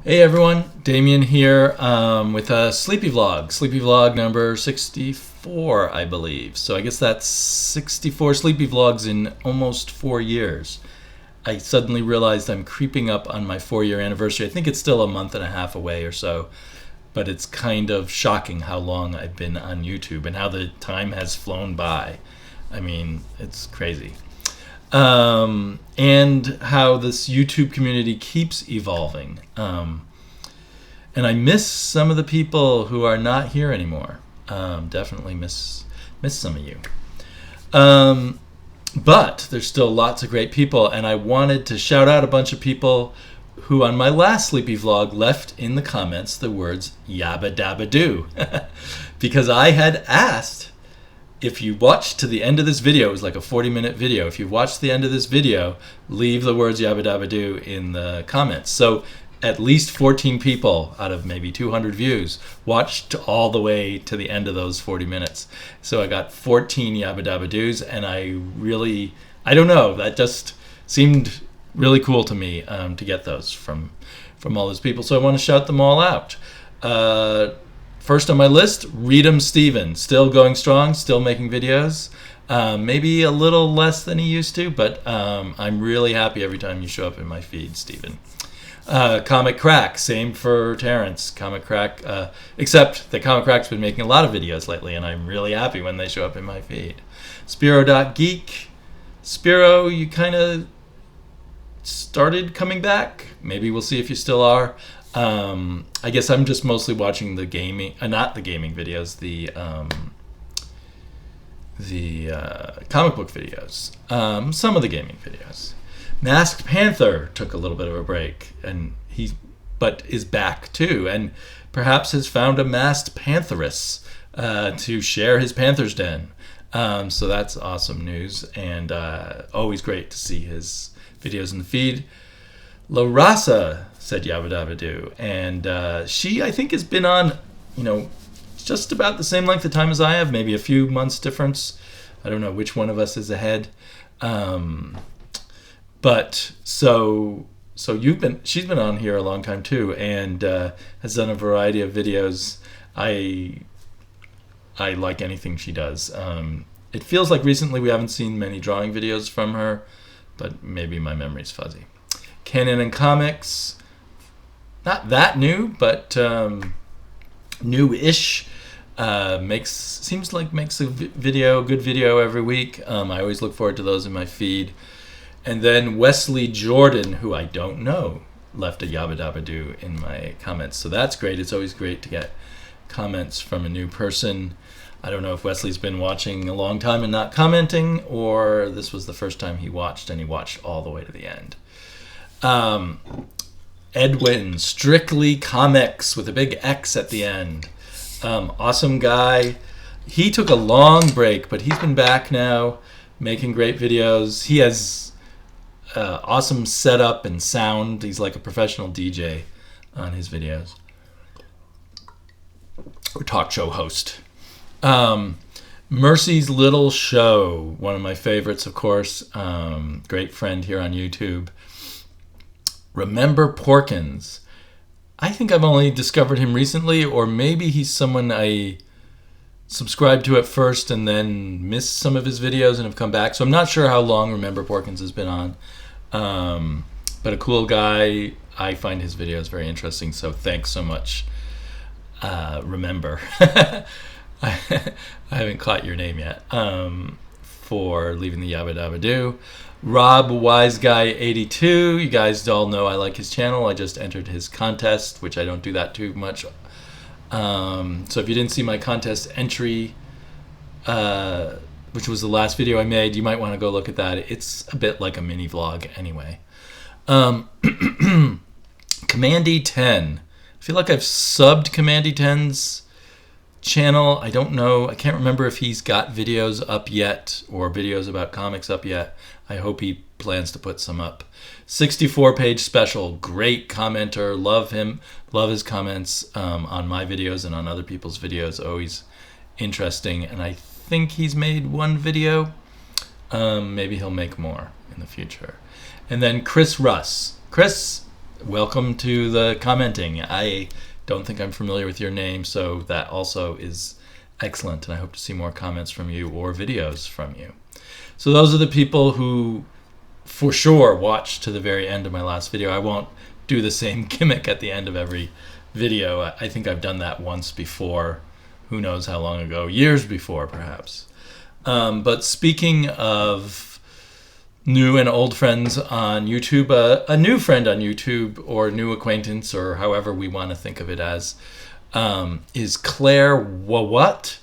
Hey everyone, Damien here with a Sleepy Vlog number 64, I believe. So I guess that's 64 Sleepy Vlogs in almost 4 years. I suddenly realized I'm creeping up on my 4-year anniversary. I think it's still a month and a half away or so, but it's kind of shocking how long I've been on YouTube and how the time has flown by. I mean, it's crazy. And how this YouTube community keeps evolving. And I miss some of the people who are not here anymore. Definitely miss some of you. But there's still lots of great people, and I wanted to shout out a bunch of people who on my last Sleepy Vlog left in the comments the words yabba dabba doo. Because I had asked, if you watch to the end of this video, it was like a 40-minute video. If you watch the end of this video, leave the words yabba dabba doo in the comments. So at least 14 people out of maybe 200 views watched all the way to the end of those 40 minutes. So I got 14 yabba dabba doos, and I don't know, that just seemed really cool to me to get those from all those people. So I want to shout them all out. First on my list, Readem Steven, still going strong, still making videos. Maybe a little less than he used to, but I'm really happy every time you show up in my feed, Steven. comicKkrakK, same for Terrence. comicKkrakK, except that comicKkrakK's been making a lot of videos lately, and I'm really happy when they show up in my feed. Spiro Dotgeek. Spiro, you kind of started coming back. Maybe we'll see if you still are. I guess I'm just mostly watching the gaming, not the gaming videos, the comic book videos, some of the gaming videos. Masked Panther took a little bit of a break, but is back too, and perhaps has found a masked pantheress to share his Panther's Den. So that's awesome news, and always great to see his videos in the feed. LahRasa said yabba dabba doo, and she, I think, has been on, just about the same length of time as I have, maybe a few months difference. I don't know which one of us is ahead. But so she's been on here a long time too, and has done a variety of videos. I like anything she does. It feels like recently we haven't seen many drawing videos from her, but maybe my memory's fuzzy. Canon and Comics, not that new, but new-ish. Seems like makes a good video every week. I always look forward to those in my feed. And then Wesley Jordan, who I don't know, left a yabba dabba doo in my comments. So that's great. It's always great to get comments from a new person. I don't know if Wesley's been watching a long time and not commenting, or this was the first time he watched, and he watched all the way to the end. Edwin, StrictlyComiX with a big X at the end. Awesome guy. He took a long break, but he's been back now, making great videos. He has awesome setup and sound. He's like a professional DJ on his videos, or talk show host. Mercy's Little Show, one of my favorites, of course. Great friend here on YouTube. RememberPorkins. I think I've only discovered him recently, or maybe he's someone I subscribed to at first and then missed some of his videos and have come back. So I'm not sure how long RememberPorkins has been on. But a cool guy. I find his videos very interesting, so thanks so much, Remember. I haven't caught your name yet, for leaving the yabba dabba doo. Rob Wise Guy 82. You guys all know I like his channel. I just entered his contest, which I don't do that too much. So if you didn't see my contest entry, which was the last video I made, you might want to go look at that. It's a bit like a mini vlog anyway. Commandy 10. I feel like I've subbed Commandy 10's channel. I don't know. I can't remember if he's got videos up yet or videos about comics up yet. I hope he plans to put some up. 64-page special. Great commenter. Love him. Love his comments on my videos and on other people's videos. Always interesting. And I think he's made one video. Maybe he'll make more in the future. And then Russ. Chris welcome to the commenting. I don't think I'm familiar with your name, so that also is excellent, and I hope to see more comments from you or videos from you. So those are the people who for sure watched to the very end of my last video. I won't do the same gimmick at the end of every video. I think I've done that once before. Who knows how long ago? Years before, perhaps. But speaking of new and old friends on YouTube, a new friend on YouTube, or new acquaintance, or however we want to think of it as, is ClareWhaWhat,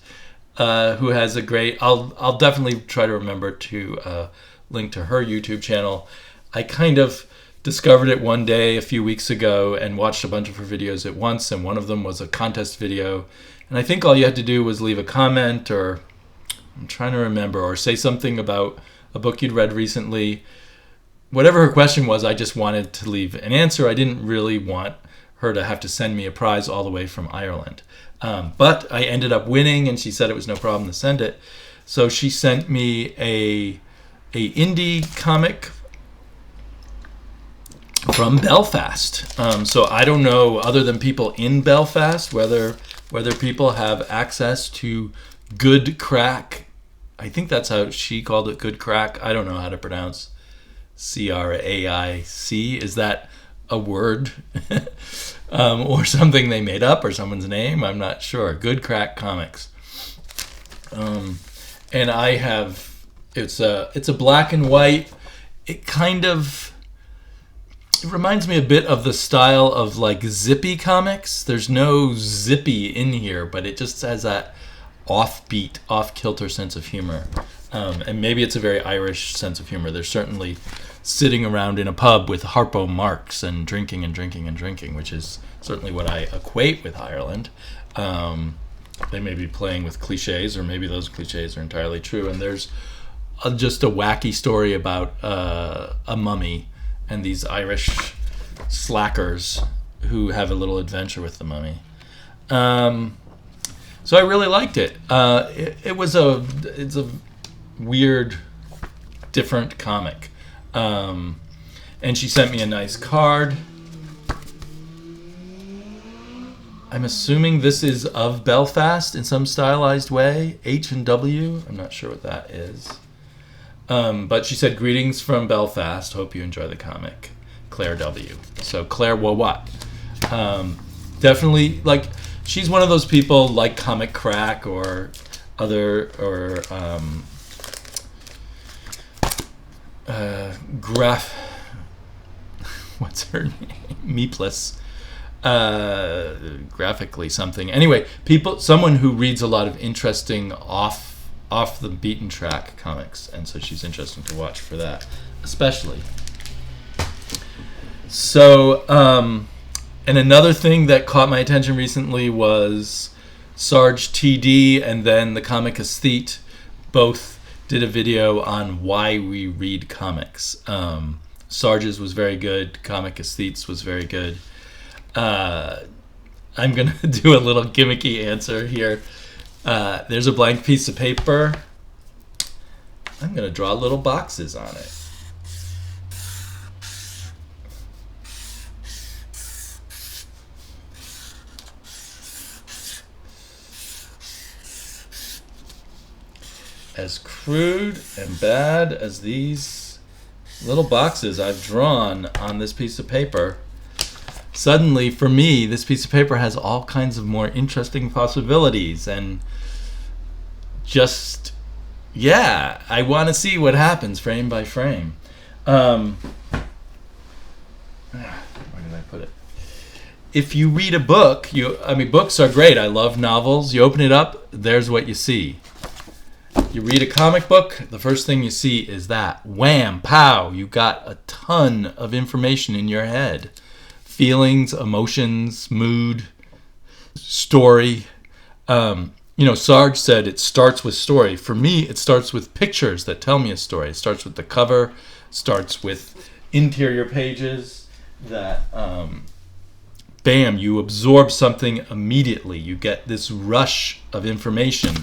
who has a great... I'll definitely try to remember to link to her YouTube channel. I kind of discovered it one day a few weeks ago and watched a bunch of her videos at once, and one of them was a contest video. And I think all you had to do was leave a comment, or I'm trying to remember, or say something about a book you'd read recently. Whatever her question was, I just wanted to leave an answer. I didn't really want her to have to send me a prize all the way from Ireland. But I ended up winning, and she said it was no problem to send it. So she sent me a indie comic from Belfast. So I don't know, other than people in Belfast, whether people have access to ClareWhaWhat. I think that's how she called it, ClareWhaWhat. I don't know how to pronounce CRAIC. Is that a word? Or something they made up, or someone's name? I'm not sure. ClareWhaWhat Comics. And I have... It's a black and white. It reminds me a bit of the style of like Zippy comics. There's no Zippy in here, but it just has that offbeat, off-kilter sense of humor. And maybe it's a very Irish sense of humor. They're certainly sitting around in a pub with Harpo Marx and drinking and drinking and drinking, which is certainly what I equate with Ireland. They may be playing with cliches, or maybe those cliches are entirely true. And there's just a wacky story about a mummy and these Irish slackers who have a little adventure with the mummy. So I really liked it. It's a weird, different comic. And she sent me a nice card. I'm assuming this is of Belfast in some stylized way. H&W. I'm not sure what that is. But she said, greetings from Belfast. Hope you enjoy the comic. Claire W. So ClareWhaWhat. Definitely, like, she's one of those people like comicKkrakK or other, or what's her name? Meepless. Graphically something. Anyway, someone who reads a lot of interesting off the beaten track comics, and so she's interesting to watch for that, especially. So, and another thing that caught my attention recently was Sarge TD and then the Comic Aesthete both did a video on why we read comics. Sarge's was very good. Comic Aesthete's was very good. I'm going to do a little gimmicky answer here. There's a blank piece of paper. I'm going to draw little boxes on it. As crude and bad as these little boxes I've drawn on this piece of paper, suddenly, for me, this piece of paper has all kinds of more interesting possibilities, and just, yeah, I want to see what happens frame by frame. Where did I put it? If you read a book, books are great. I love novels. You open it up, there's what you see. You read a comic book, the first thing you see is that. Wham, pow, you got a ton of information in your head. Feelings, emotions, mood, story. Sarge said it starts with story. For me, it starts with pictures that tell me a story. It starts with the cover, starts with interior pages that, bam, you absorb something immediately. You get this rush of information.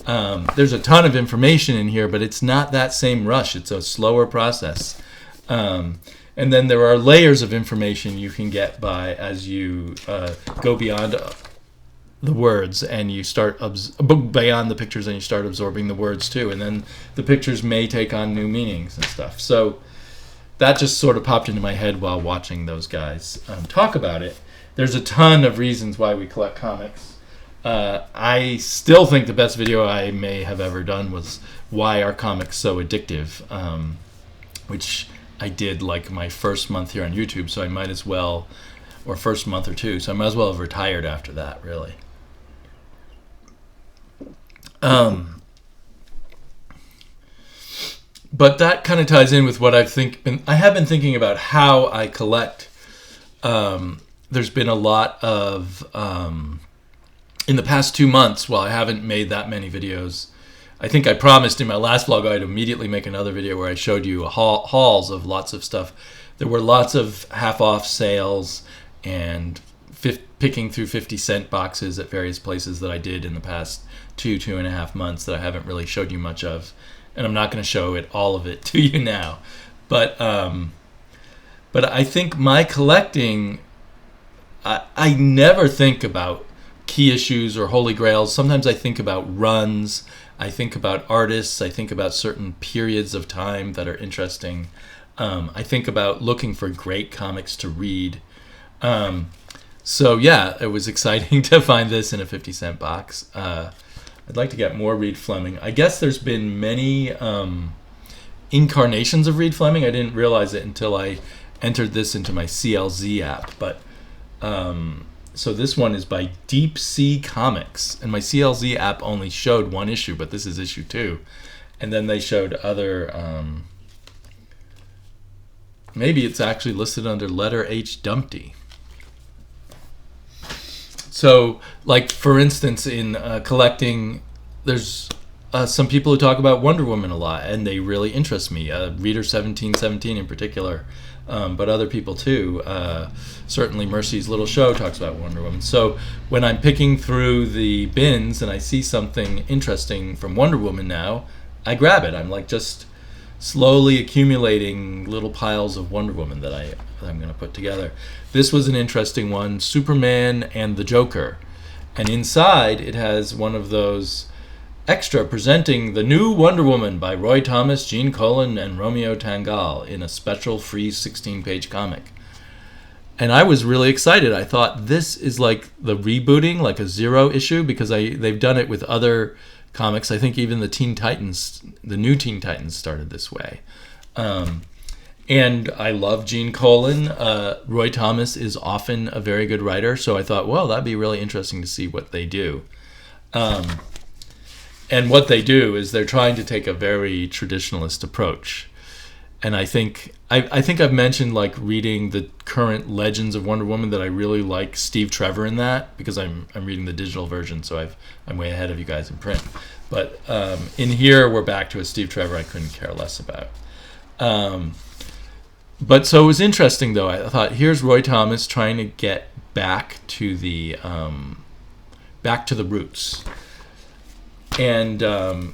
There's a ton of information in here, but it's not that same rush. It's a slower process. And then there are layers of information you can get by as you go beyond the words and you start beyond the pictures and you start absorbing the words too. And then the pictures may take on new meanings and stuff. So that just sort of popped into my head while watching those guys talk about it. There's a ton of reasons why we collect comics. I still think the best video I may have ever done was Why Are Comics So Addictive, which I did like my first month here on YouTube, so I might as well, or first month or two, so I might as well have retired after that, really. But that kind of ties in with what I have been thinking about how I collect. There's been a lot of, in the past 2 months, while I haven't made that many videos, I think I promised in my last vlog I'd immediately make another video where I showed you hauls of lots of stuff. There were lots of half-off sales and picking through 50-cent boxes at various places that I did in the past 2.5 months that I haven't really showed you much of. And I'm not going to show all of it to you now. But I think my collecting, I never think about key issues or holy grails. Sometimes I think about runs. I think about artists. I think about certain periods of time that are interesting. I think about looking for great comics to read. So yeah, it was exciting to find this in a 50-cent box. I'd like to get more Reed Fleming. I guess there's been many incarnations of Reed Fleming. I didn't realize it until I entered this into my CLZ app. But so this one is by Deep Sea Comics, and my CLZ app only showed one issue, but this is issue 2. And then they showed other. Maybe it's actually listed under letter H Dumpty. So, like, for instance, in collecting, there's some people who talk about Wonder Woman a lot, and they really interest me. Reader 1717 in particular, but other people too. Certainly Mercy's Little Show talks about Wonder Woman. So when I'm picking through the bins and I see something interesting from Wonder Woman now, I grab it. I'm like just slowly accumulating little piles of Wonder Woman that I'm going to put together. This was an interesting one, Superman and the Joker. And inside it has one of those extra presenting the new Wonder Woman by Roy Thomas, Gene Colan, and Romeo Tanghal in a special free 16-page comic. And I was really excited. I thought this is like the rebooting, like a 0 issue, because they've done it with other comics. I think even the Teen Titans, the new Teen Titans started this way. And I love Gene Colan. Roy Thomas is often a very good writer, so I thought, well, that'd be really interesting to see what they do. And what they do is they're trying to take a very traditionalist approach. And I think I've mentioned like reading the current Legends of Wonder Woman, that I really like Steve Trevor in that, because I'm reading the digital version, so I'm way ahead of you guys in print. But in here we're back to a Steve Trevor I couldn't care less about. But so it was interesting though. I thought, here's Roy Thomas trying to get back to the roots. And the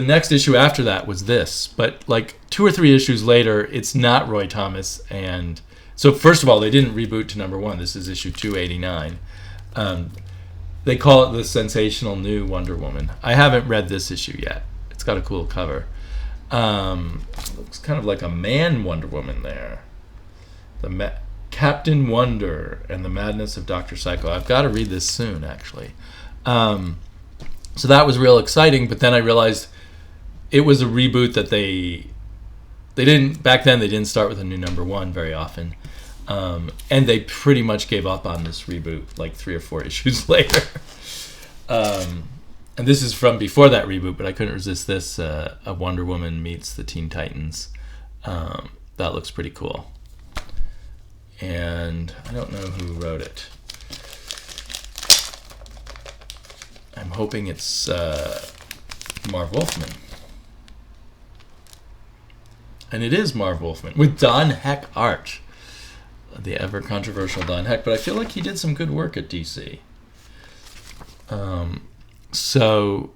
next issue after that was this, but like 2 or 3 issues later, it's not Roy Thomas. And so first of all, they didn't reboot to number 1. This is issue 289. They call it the sensational new Wonder Woman. I haven't read this issue yet. It's got a cool cover. Looks kind of like a man Wonder Woman there. Captain Wonder and the Madness of Dr. Psycho. I've got to read this soon, actually. So that was real exciting, but then I realized it was a reboot that they didn't, back then they didn't start with a new number 1 very often. And they pretty much gave up on this reboot like 3 or 4 issues later. And this is from before that reboot, but I couldn't resist this. A Wonder Woman meets the Teen Titans. That looks pretty cool. And I don't know who wrote it. I'm hoping it's Marv Wolfman. And it is Marv Wolfman with Don Heck art. The ever controversial Don Heck, but I feel like he did some good work at DC. So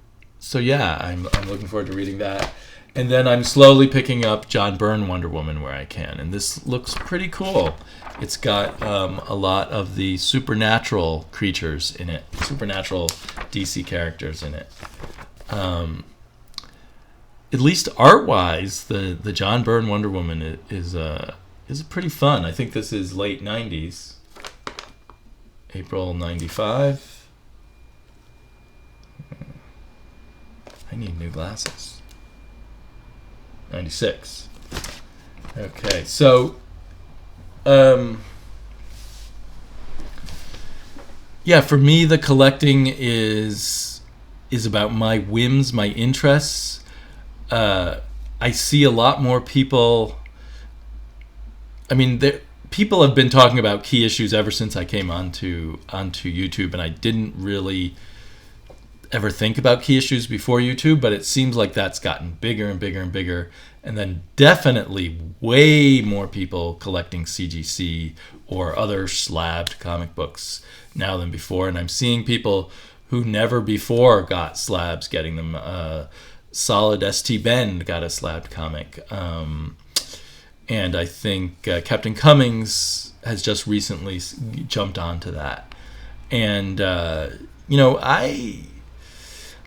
yeah, I'm looking forward to reading that. And then I'm slowly picking up John Byrne Wonder Woman where I can. And this looks pretty cool. It's got a lot of the supernatural creatures in it, supernatural DC characters in it. At least art-wise, the John Byrne Wonder Woman is pretty fun. I think this is late 90s. April 95. I need new glasses. 96. Okay, so yeah, for me the collecting is about my whims, my interests. I see a lot more people. I mean, people have been talking about key issues ever since I came onto YouTube, and I didn't really ever think about key issues before YouTube, but it seems like that's gotten bigger and bigger and bigger. And then definitely way more people collecting CGC or other slabbed comic books now than before. And I'm seeing people who never before got slabs getting them. Solid ST Bend got a slabbed comic. And I think Captain Cummings has just recently jumped onto that. And,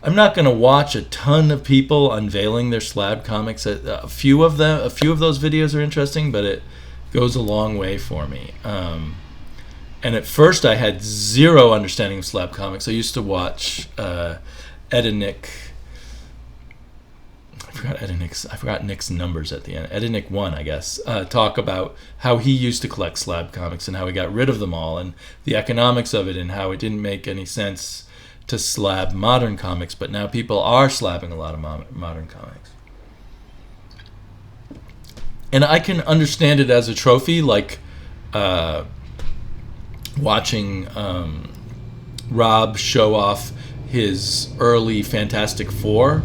I'm not going to watch a ton of people unveiling their slab comics. A few of those videos are interesting, but it goes a long way for me. And at first, I had zero understanding of slab comics. I used to watch Ed and Nick. I forgot Nick's numbers at the end. Ed and Nick 1, I guess. Talk about how he used to collect slab comics and how he got rid of them all, and the economics of it, and how it didn't make any sense to slab modern comics, but now people are slabbing a lot of modern comics. And I can understand it as a trophy, like watching Rob show off his early Fantastic Four.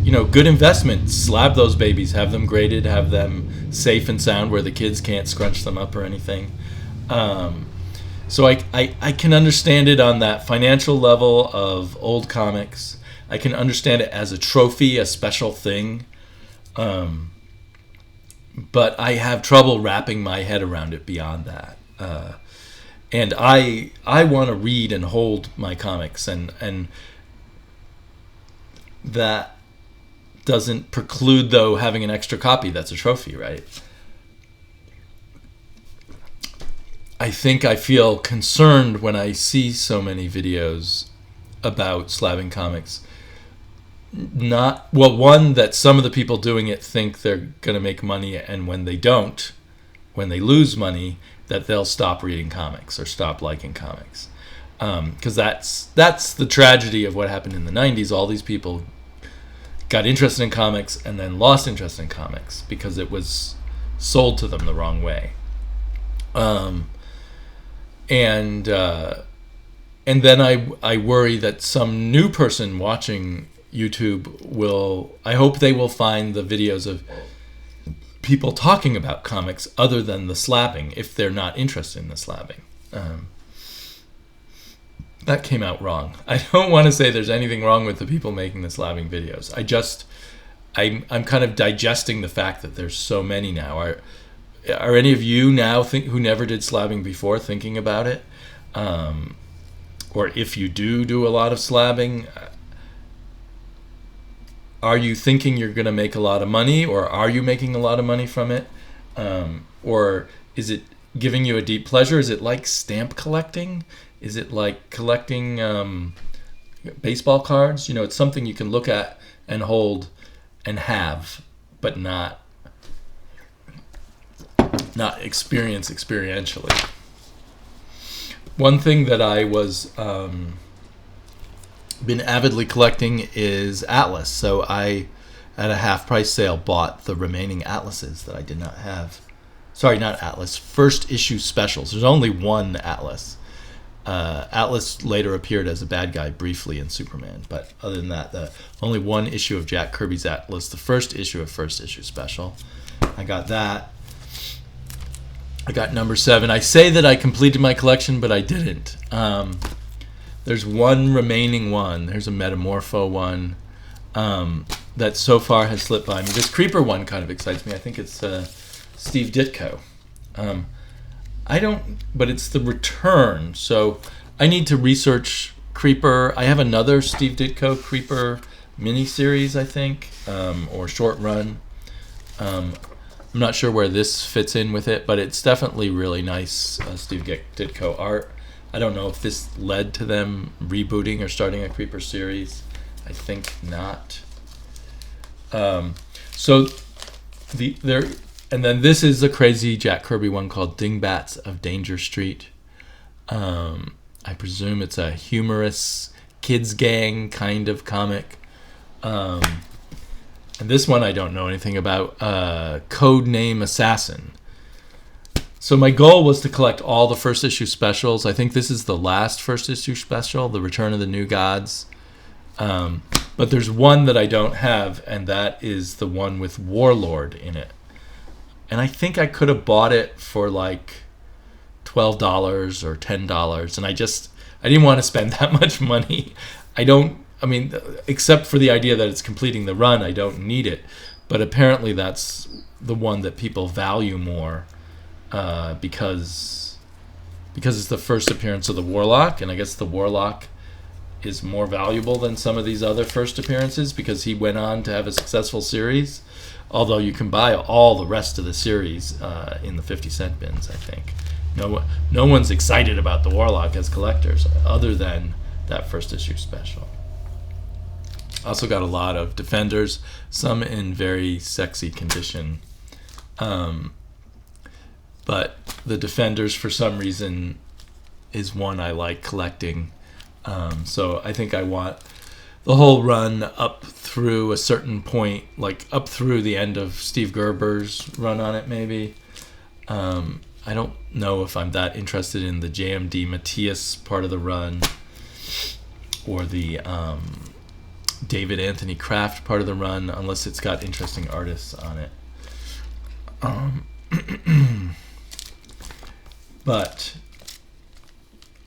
Good investment. Slab those babies, have them graded, have them safe and sound where the kids can't scrunch them up or anything. So I can understand it on that financial level of old comics. I can understand it as a trophy, a special thing. But I have trouble wrapping my head around it beyond that. And I want to read and hold my comics, and that doesn't preclude, though, having an extra copy that's a trophy, right? I think I feel concerned when I see so many videos about slabbing comics. One, that some of the people doing it think they're going to make money, and when they don't, when they lose money, that they'll stop reading comics or stop liking comics. Because that's the tragedy of what happened in the 90s. All these people got interested in comics and then lost interest in comics because it was sold to them the wrong way. And then I worry that some new person watching YouTube I hope they will find the videos of people talking about comics other than the slabbing, if they're not interested in the slabbing. That came out wrong. I don't want to say there's anything wrong with the people making the slabbing videos. I'm kind of digesting the fact that there's so many now. Are any of you now who never did slabbing before thinking about it? Or if you do a lot of slabbing, are you thinking you're going to make a lot of money, or are you making a lot of money from it? Or is it giving you a deep pleasure? Is it like stamp collecting? Is it like collecting baseball cards? It's something you can look at and hold and have, but not experience experientially. One thing that I was been avidly collecting is Atlas. So I, at a half price sale, bought the remaining Atlases that I did not have. Sorry, not Atlas. First issue specials. There's only one Atlas. Atlas later appeared as a bad guy briefly in Superman, but other than that, only one issue of Jack Kirby's Atlas, the first issue of first issue special. I got that. I got number 7. I say that I completed my collection, but I didn't. There's one remaining one. There's a Metamorpho one. that so far has slipped by me. This Creeper one kind of excites me. I think it's Steve Ditko. But it's the return. So I need to research Creeper. I have another Steve Ditko Creeper miniseries, I think, or short run. I'm not sure where this fits in with it, but it's definitely really nice Steve Ditko art. I don't know if this led to them rebooting or starting a Creeper series. I think not. And then this is a crazy Jack Kirby one called Dingbats of Danger Street. I presume it's a humorous kids gang kind of comic. And this one I don't know anything about. Codename Assassin. So my goal was to collect all the first issue specials. I think this is the last first issue special, The Return of the New Gods. But there's one that I don't have, and that is the one with Warlord in it. And I think I could have bought it for like $12 or $10, and I didn't want to spend that much money. Except for the idea that it's completing the run, I don't need it. But apparently that's the one that people value more. Because it's the first appearance of the Warlock, and I guess the Warlock is more valuable than some of these other first appearances because he went on to have a successful series, although you can buy all the rest of the series in the 50-cent bins, I think. No one's excited about the Warlock as collectors other than that first issue special. Also got a lot of Defenders, some in very sexy condition. But the Defenders, for some reason, is one I like collecting. So I think I want the whole run up through a certain point, like up through the end of Steve Gerber's run on it, maybe. I don't know if I'm that interested in the JMD Matthias part of the run or the David Anthony Kraft part of the run, unless it's got interesting artists on it. But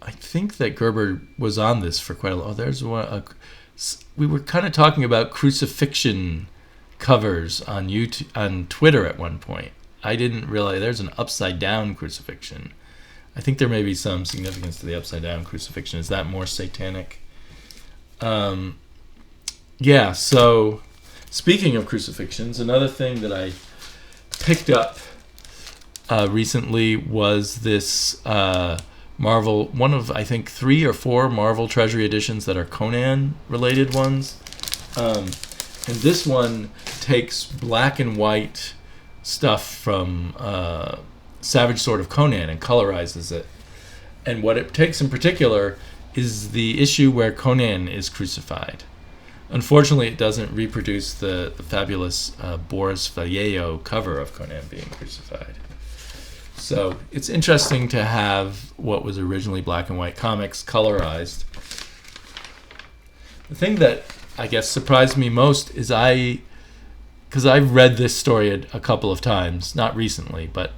I think that Gerber was on this for quite a while. There's one. We were kind of talking about crucifixion covers on YouTube, on Twitter at one point. I didn't realize there's an upside down crucifixion. I think there may be some significance to the upside down crucifixion. Is that more satanic? Yeah. So speaking of crucifixions, another thing that I picked up recently was this Marvel, one of I think 3 or 4 Marvel Treasury editions that are Conan related ones, and this one takes black and white stuff from Savage Sword of Conan and colorizes it. And what it takes in particular is the issue where Conan is crucified. Unfortunately, it doesn't reproduce the fabulous Boris Vallejo cover of Conan being crucified. So it's interesting to have what was originally black and white comics colorized. The thing that I guess surprised me most is because I've read this story a couple of times, not recently, but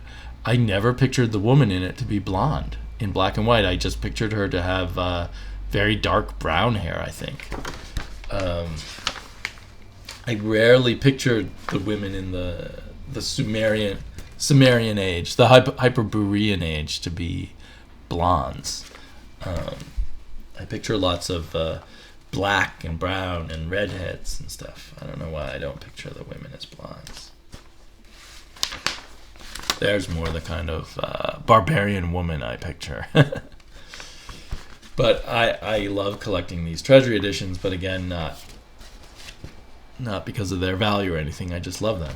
I never pictured the woman in it to be blonde in black and white. I just pictured her to have very dark brown hair, I think. I rarely pictured the women in the Sumerian age, the Hyperborean age, to be blondes. I picture lots of black and brown and redheads and stuff. I don't know why I don't picture the women as blondes. There's more the kind of barbarian woman I picture. But I love collecting these Treasury editions, but again, not because of their value or anything. I just love them.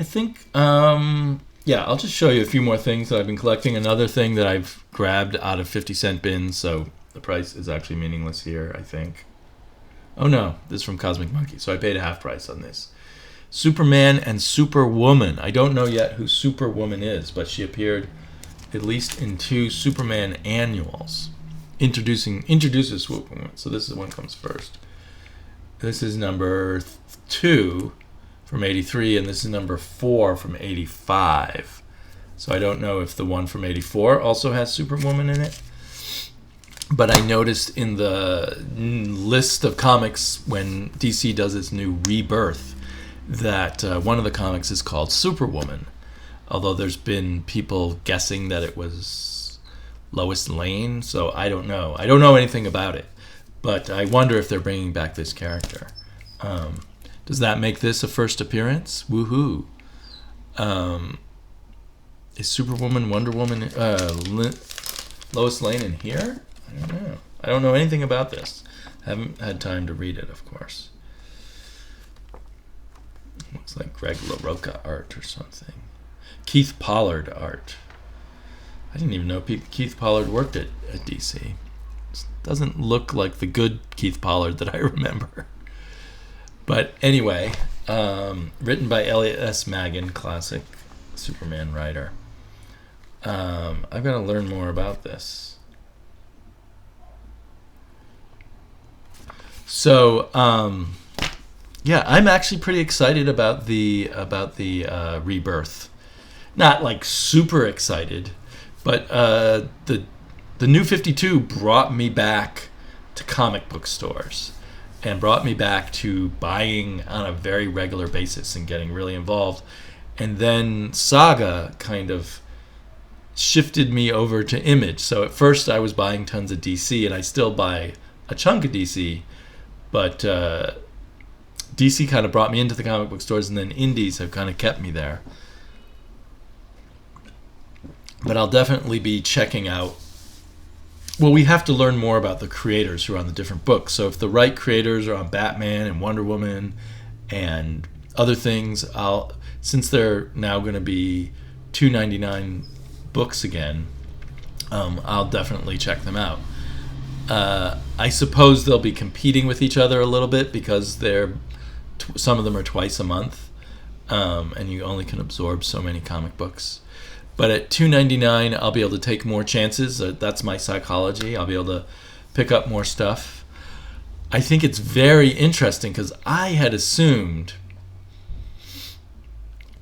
I think, I'll just show you a few more things that I've been collecting. Another thing that I've grabbed out of 50-cent bins, so the price is actually meaningless here, I think. Oh no, this is from Cosmic Monkey, so I paid a half price on this. Superman and Superwoman. I don't know yet who Superwoman is, but she appeared at least in 2 Superman annuals. Introduces Superwoman, so this is the one comes first. This is number 2 from 83, and this is number 4 from 85. So I don't know if the one from 84 also has Superwoman in it. But I noticed in the list of comics when DC does its new Rebirth that one of the comics is called Superwoman. Although there's been people guessing that it was Lois Lane, so I don't know. I don't know anything about it. But I wonder if they're bringing back this character. Does that make this a first appearance? Woohoo. Is Superwoman, Wonder Woman, Lois Lane in here? I don't know. I don't know anything about this. Haven't had time to read it, of course. Looks like Greg LaRocca art or something. Keith Pollard art. I didn't even know Keith Pollard worked at DC. Doesn't look like the good Keith Pollard that I remember. But anyway, written by Elliot S. Maggin, classic Superman writer. I've got to learn more about this. So, yeah, I'm actually pretty excited about the Rebirth. Not like super excited, but the New 52 brought me back to comic book stores and brought me back to buying on a very regular basis and getting really involved. And then Saga kind of shifted me over to Image. So at first I was buying tons of DC, and I still buy a chunk of DC, but DC kind of brought me into the comic book stores, and then indies have kind of kept me there. But I'll definitely be checking out. Well, we have to learn more about the creators who are on the different books. So if the right creators are on Batman and Wonder Woman and other things, since they're now going to be $2.99 books again, I'll definitely check them out. I suppose they'll be competing with each other a little bit because some of them are twice a month, and you only can absorb so many comic books. But at $2.99, I'll be able to take more chances. That's my psychology. I'll be able to pick up more stuff. I think it's very interesting because I had assumed,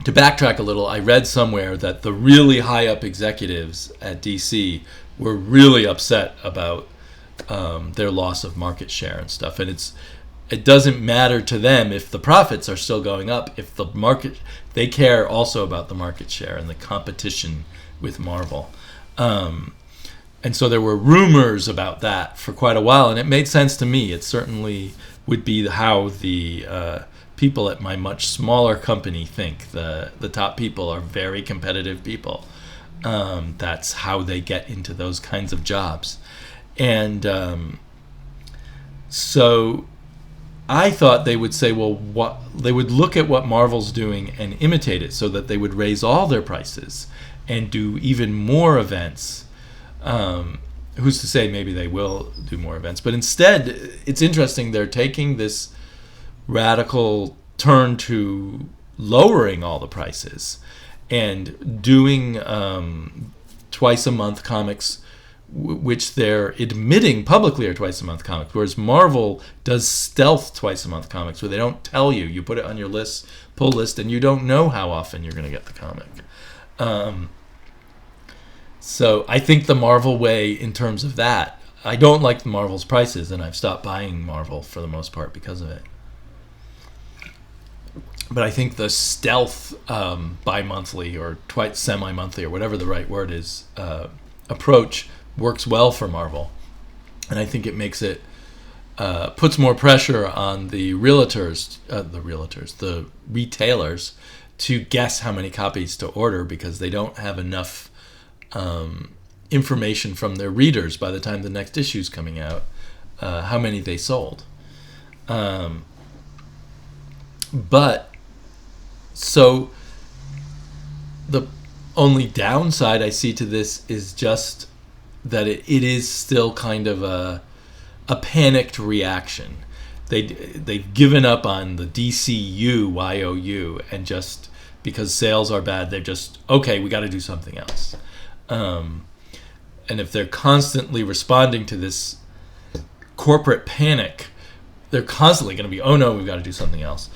to backtrack a little, I read somewhere that the really high up executives at DC were really upset about their loss of market share and stuff. And it doesn't matter to them if the profits are still going up. If the market, they care also about the market share and the competition with Marvel. And so there were rumors about that for quite a while, and it made sense to me. It certainly would be how the people at my much smaller company think. The top people are very competitive people. That's how they get into those kinds of jobs. And so I thought they would say, well, they would look at what Marvel's doing and imitate it, so that they would raise all their prices and do even more events. Who's to say maybe they will do more events? But instead, it's interesting, they're taking this radical turn to lowering all the prices and doing twice a month comics, which they're admitting publicly are twice a month comics, whereas Marvel does stealth twice a month comics where they don't tell you. You put it on your pull list, and you don't know how often you're going to get the comic. So I think the Marvel way, in terms of that, I don't like Marvel's prices, and I've stopped buying Marvel for the most part because of it. But I think the stealth bi-monthly or twice semi-monthly or whatever the right word is approach works well for Marvel, and I think it makes it puts more pressure on the the retailers to guess how many copies to order, because they don't have enough information from their readers by the time the next issue's coming out, how many they sold. But so the only downside I see to this is just that it is still kind of a panicked reaction. They've given up on the DCU YOU, and just because sales are bad, they're just, okay, we got to do something else. And if they're constantly responding to this corporate panic, they're constantly going to be, oh no, we've got to do something else.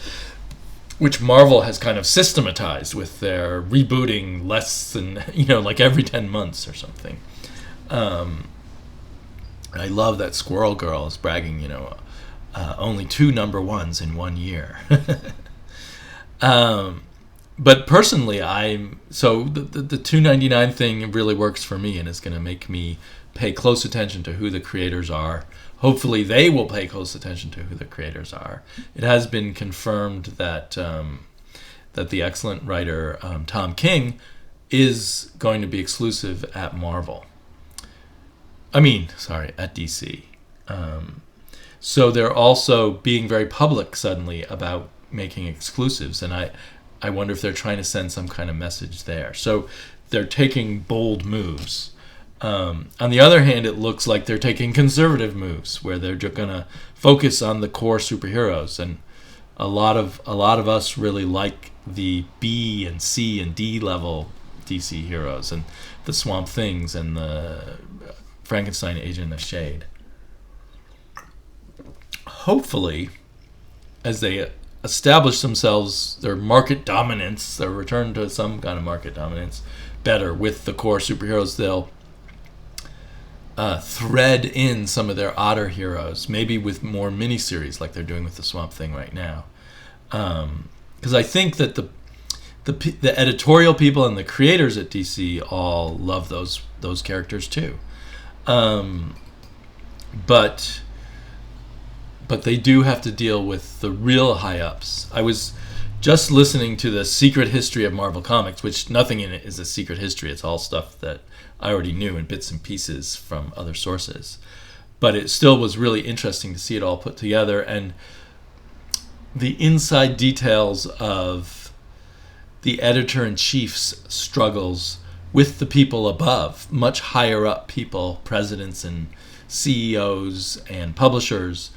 which Marvel has kind of systematized with their rebooting less than, like every 10 months or something. I love that Squirrel Girl is bragging, only 2 number ones in 1 year. But personally, the $2.99 thing really works for me, and it's going to make me pay close attention to who the creators are. Hopefully they will pay close attention to who the creators are. It has been confirmed that the excellent writer Tom King is going to be exclusive at Marvel. At DC. So they're also being very public suddenly about making exclusives, and I wonder if they're trying to send some kind of message there. So they're taking bold moves. On the other hand, it looks like they're taking conservative moves, where they're going to focus on the core superheroes, and a lot of us really like the B and C and D level DC heroes, and the Swamp Things and the Frankenstein Agent of Shade. Hopefully, as they establish themselves, their market dominance, their return to some kind of market dominance, better with the core superheroes, they'll thread in some of their odder heroes, maybe with more miniseries like they're doing with the Swamp Thing right now. Because I think that the editorial people and the creators at DC all love those characters too. But they do have to deal with the real high-ups. I was just listening to the Secret History of Marvel Comics, which nothing in it is a secret history. It's all stuff that I already knew in bits and pieces from other sources. But it still was really interesting to see it all put together, and the inside details of the editor-in-chief's struggles with the people above, much higher up people, presidents and CEOs and publishers,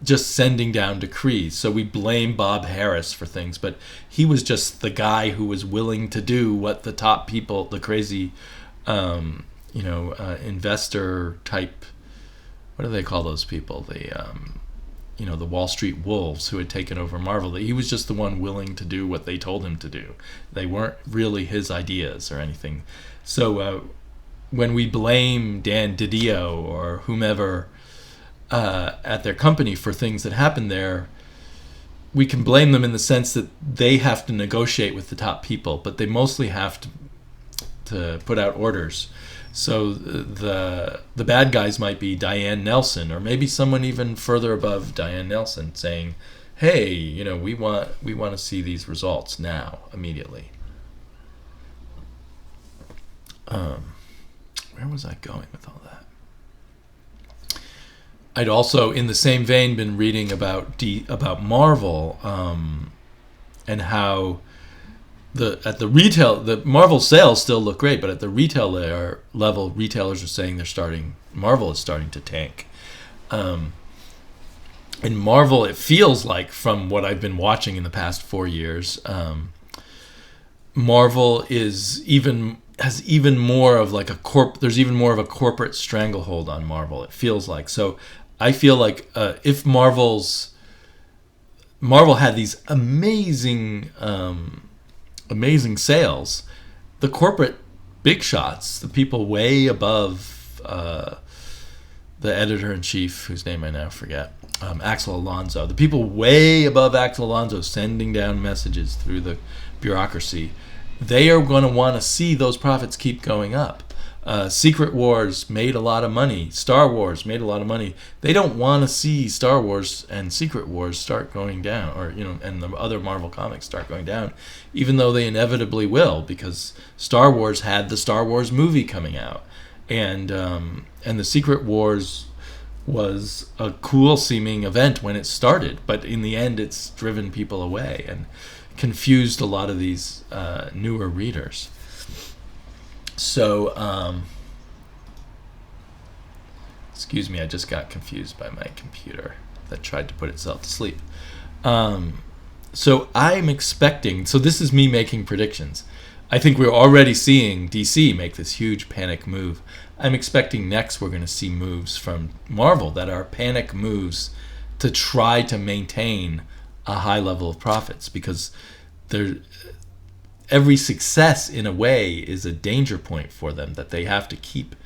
just sending down decrees. So we blame Bob Harris for things, but he was just the guy who was willing to do what the top people, the crazy, investor type, what do they call those people? The Wall Street wolves who had taken over Marvel. He was just the one willing to do what they told him to do. They weren't really his ideas or anything. So when we blame Dan Didio or whomever at their company for things that happened there, we can blame them in the sense that they have to negotiate with the top people, but they mostly have to put out orders. So the bad guys might be Diane Nelson, or maybe someone even further above Diane Nelson, saying, "Hey, we want to see these results now, immediately." Where was I going with all that? I'd also, in the same vein, been reading about Marvel, and how the Marvel sales still look great, but at the retail level, retailers are saying Marvel is starting to tank. And Marvel, it feels like, from what I've been watching in the past 4 years, Marvel has even more of like there's even more of a corporate stranglehold on Marvel, it feels like. So I feel like if Marvel had these amazing sales, the corporate big shots, the people way above the editor-in-chief, whose name I now forget, Axel Alonso, the people way above Axel Alonso sending down messages through the bureaucracy, they are going to want to see those profits keep going up. Secret Wars made a lot of money. Star Wars made a lot of money. They don't want to see Star Wars and Secret Wars start going down, or and the other Marvel comics start going down, even though they inevitably will, because Star Wars had the Star Wars movie coming out, and the Secret Wars was a cool seeming event when it started, but in the end, it's driven people away and confused a lot of these newer readers. So, excuse me, I just got confused by my computer that tried to put itself to sleep. So I'm expecting, so this is me making predictions. I think we're already seeing DC make this huge panic move. I'm expecting next we're going to see moves from Marvel that are panic moves to try to maintain a high level of profits, because every success in a way is a danger point for them that they have to keep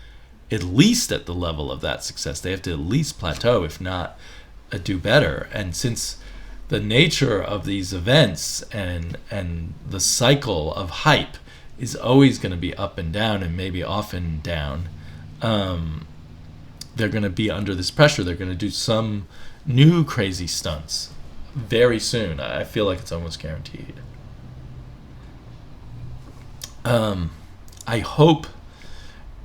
at least at the level of that success. They have to at least plateau, if not do better. And since the nature of these events and the cycle of hype is always going to be up and down, and maybe often down, they're going to be under this pressure. They're going to do some new crazy stunts very soon. I feel like it's almost guaranteed. I hope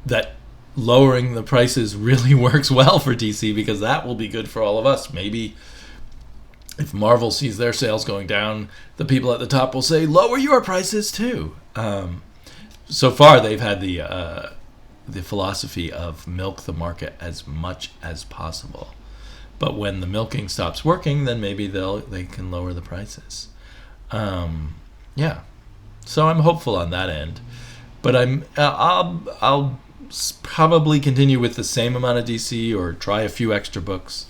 that lowering the prices really works well for DC, because that will be good for all of us. Maybe if Marvel sees their sales going down, the people at the top will say, lower your prices too. So far, they've had the philosophy of milk the market as much as possible. But when the milking stops working, then maybe they can lower the prices. Yeah. So I'm hopeful on that end. But I'll probably continue with the same amount of DC, or try a few extra books.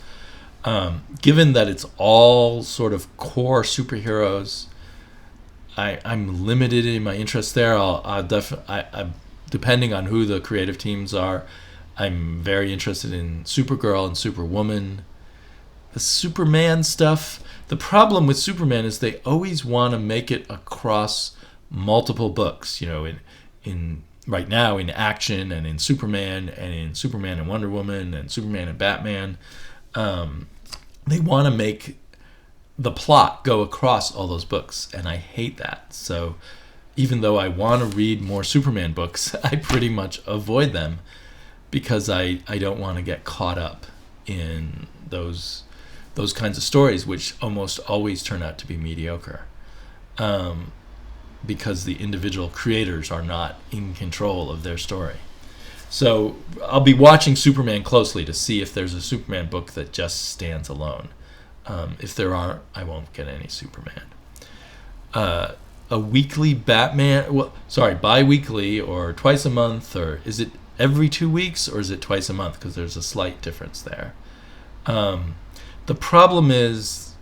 Given that it's all sort of core superheroes, I'm limited in my interest there. I'm depending on who the creative teams are, I'm very interested in Supergirl and Superwoman. The Superman stuff, the problem with Superman is they always want to make it across multiple books. You know, in right now in Action and in Superman and Wonder Woman and Superman and Batman, they want to make the plot go across all those books, and I hate that. So even though I want to read more Superman books, I pretty much avoid them because I don't want to get caught up in those kinds of stories, which almost always turn out to be mediocre, because the individual creators are not in control of their story. So I'll be watching Superman closely to see if there's a Superman book that just stands alone. If there aren't, I won't get any Superman. A weekly Batman, bi-weekly or twice a month, or is it every 2 weeks, or is it twice a month? Because there's a slight difference there. The problem is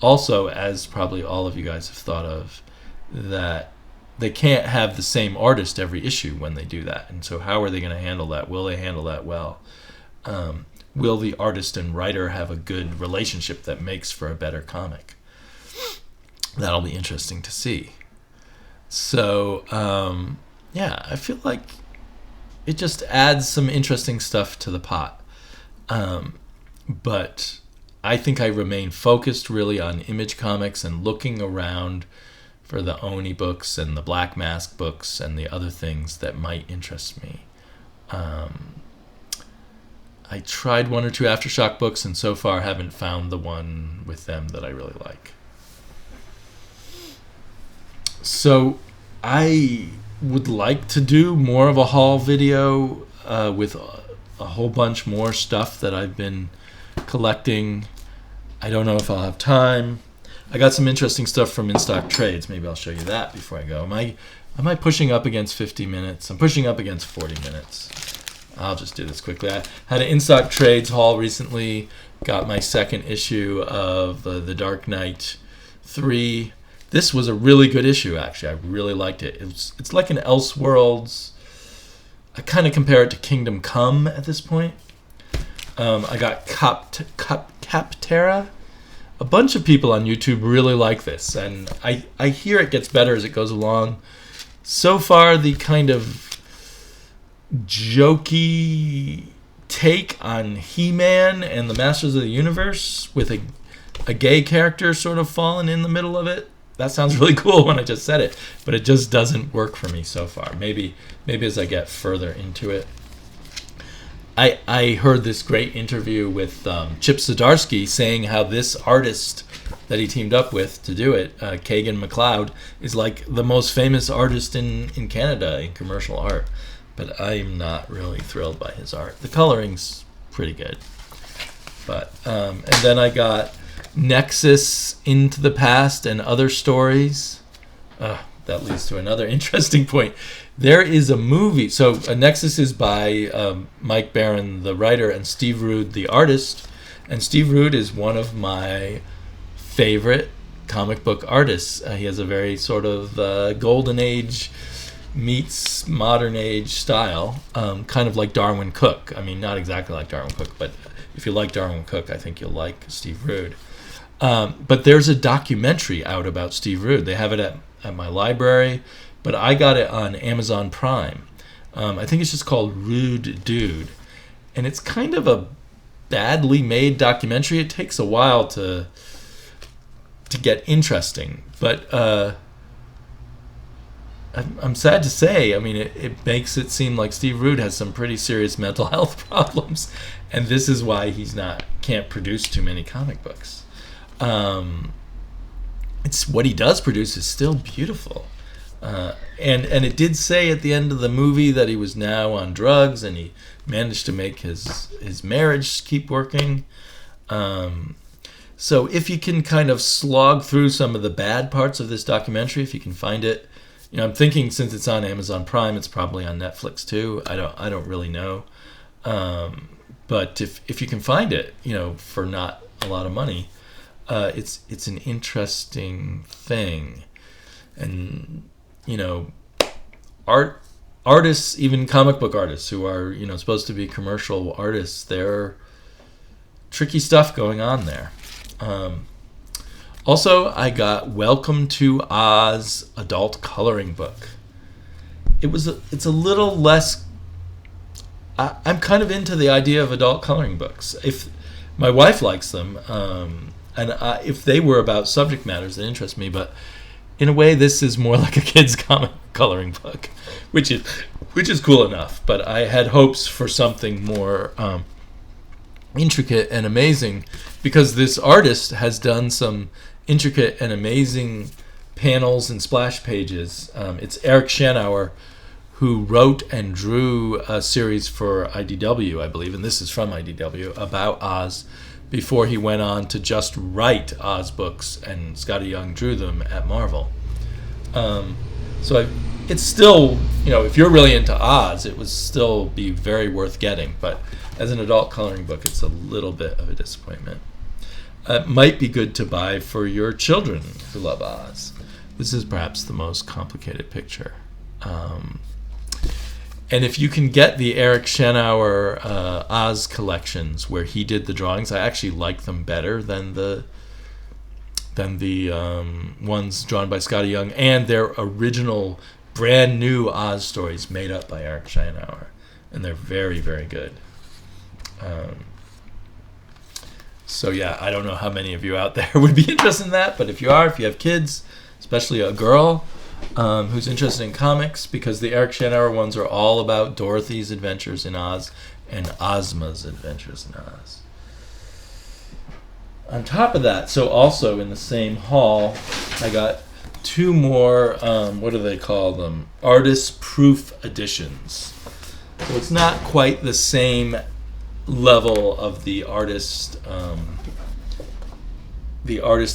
also, as probably all of you guys have thought of, that they can't have the same artist every issue when they do that. And so how are they going to handle that? Will they handle that well? Will the artist and writer have a good relationship that makes for a better comic? That'll be interesting to see. So, I feel like it just adds some interesting stuff to the pot. But I think I remain focused really on Image Comics and looking around for the Oni books and the Black Mask books and the other things that might interest me. I tried one or two Aftershock books, and so far haven't found the one with them that I really like. So I would like to do more of a haul video with a whole bunch more stuff that I've been collecting. I don't know if I'll have time. I got some interesting stuff from In Stock Trades. Maybe I'll show you that before I go. Am I pushing up against 50 minutes? I'm pushing up against 40 minutes. I'll just do this quickly. I had an In Stock Trades haul recently. Got my second issue of The Dark Knight 3. This was a really good issue, actually. I really liked it. It's like an Elseworlds. I kind of compare it to Kingdom Come at this point. I got Capterra. A bunch of people on YouTube really like this, and I hear it gets better as it goes along. So far, the kind of jokey take on He-Man and the Masters of the Universe with a gay character sort of falling in the middle of it. That sounds really cool when I just said it, but it just doesn't work for me so far. Maybe as I get further into it. I heard this great interview with Chip Zdarsky saying how this artist that he teamed up with to do it, Kagan MacLeod, is like the most famous artist in Canada in commercial art. But I'm not really thrilled by his art. The coloring's pretty good. But and then I got Nexus Into the Past and Other Stories. That leads to another interesting point. There is a movie. So Nexus is by Mike Barron, the writer, and Steve Rude, the artist. And Steve Rude is one of my favorite comic book artists. He has a very sort of golden age meets modern age style, kind of like Darwin Cook. I mean, not exactly like Darwin Cook, but if you like Darwin Cook, I think you'll like Steve Rude. But there's a documentary out about Steve Rude. They have it at my library, but I got it on Amazon Prime. I think it's just called Rude Dude. And it's kind of a badly made documentary. It takes a while to get interesting. But I'm sad to say, I mean, it makes it seem like Steve Rude has some pretty serious mental health problems. And this is why he's can't produce too many comic books. It's what he does produce is still beautiful. And it did say at the end of the movie that he was now on drugs and he managed to make his marriage keep working. So if you can kind of slog through some of the bad parts of this documentary, if you can find it, I'm thinking since it's on Amazon Prime, it's probably on Netflix too. I don't really know. But if you can find it, for not a lot of money, it's an interesting thing. And artists, even comic book artists who are supposed to be commercial artists, they're tricky stuff going on there. Also, I got Welcome to Oz adult coloring book. It's a little less. I'm kind of into the idea of adult coloring books. If my wife likes them, and if they were about subject matters that interest me, but in a way, this is more like a kid's comic coloring book, which is cool enough. But I had hopes for something more intricate and amazing, because this artist has done some intricate and amazing panels and splash pages. It's Eric Schanauer, who wrote and drew a series for IDW, I believe, and this is from IDW, about Oz, before he went on to just write Oz books, and Scotty Young drew them at Marvel. It's still, if you're really into Oz, it would still be very worth getting, but as an adult coloring book, it's a little bit of a disappointment. It might be good to buy for your children who love Oz. This is perhaps the most complicated picture. And if you can get the Eric Schanauer Oz collections where he did the drawings, I actually like them better than the ones drawn by Scotty Young, and their original brand new Oz stories made up by Eric Schanauer, and they're very, very good. So yeah, I don't know how many of you out there would be interested in that, but if you have kids, especially a girl who's interested in comics, because the Eric Schanauer ones are all about Dorothy's adventures in Oz and Ozma's adventures in Oz. On top of that, so also in the same haul, I got two more, what do they call them? Artist proof editions. So it's not quite the same level of the artist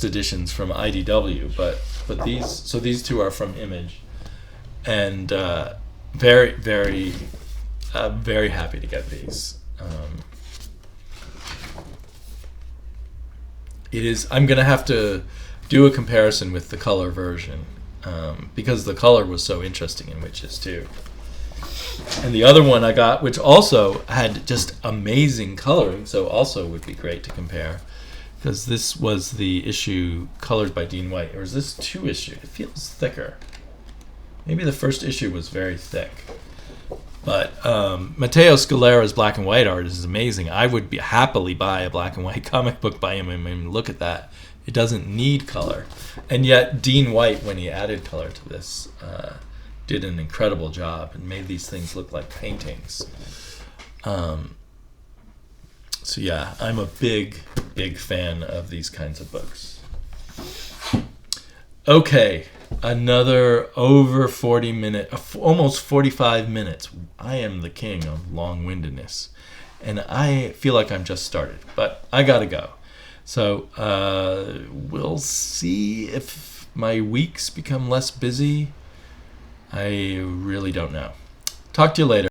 editions from IDW, but these two are from Image, and very, very, very happy to get these. I'm gonna have to do a comparison with the color version, because the color was so interesting in Witches too. And the other one I got, which also had just amazing coloring, so also would be great to compare, because this was the issue colored by Dean White. Or is this 2 issue? It feels thicker. Maybe the first issue was very thick. But Matteo Scalera's black and white art is amazing. I would happily buy a black and white comic book by him. I mean, look at that. It doesn't need color. And yet Dean White, when he added color to this, did an incredible job and made these things look like paintings. So yeah, I'm a big, big fan of these kinds of books. Okay, another over 40 minute, almost 45 minutes. I am the king of long-windedness, and I feel like I'm just started, but I gotta go. So we'll see if my weeks become less busy. I really don't know. Talk to you later.